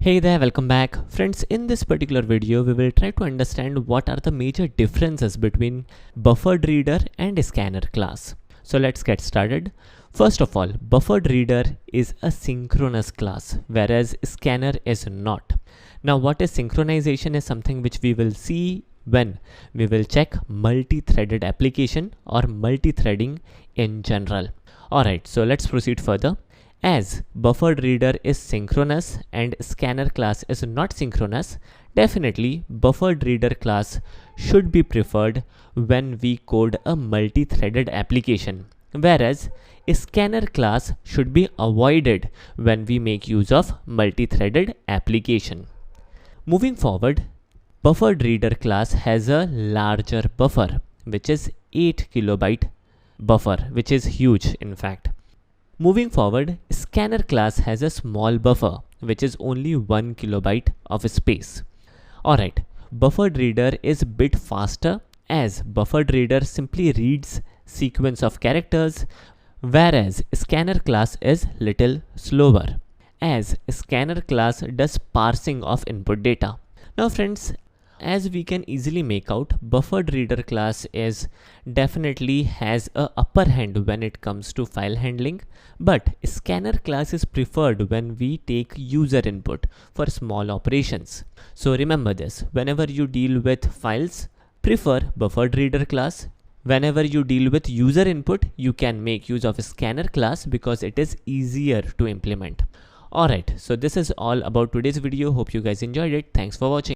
Hey there, welcome back. Friends, in this particular video, we will try to understand what are the major differences between buffered reader and scanner class. So let's get started. First of all, buffered reader is a synchronous class, whereas scanner is not. Now, what is synchronization is something which we will see when we will check multi-threaded application or multi-threading in general. Alright, so let's proceed further. As buffered reader is synchronous and scanner class is not synchronous, definitely buffered reader class should be preferred when we code a multi-threaded application, whereas a scanner class should be avoided when we make use of multi-threaded application. Moving forward, buffered reader class has a larger buffer, which is 8 kilobyte buffer, which is huge in fact. Moving forward, scanner class has a small buffer, which is only 1 kilobyte of space. Alright, buffered reader is bit faster as buffered reader simply reads sequence of characters, whereas scanner class is little slower as scanner class does parsing of input data. Now friends, as we can easily make out, buffered reader class is definitely has a upper hand when it comes to file handling, but scanner class is preferred when we take user input for small operations. So remember this, whenever you deal with files, prefer buffered reader class. Whenever you deal with user input, you can make use of scanner class because it is easier to implement. Alright, so this is all about today's video. Hope you guys enjoyed it. Thanks for watching.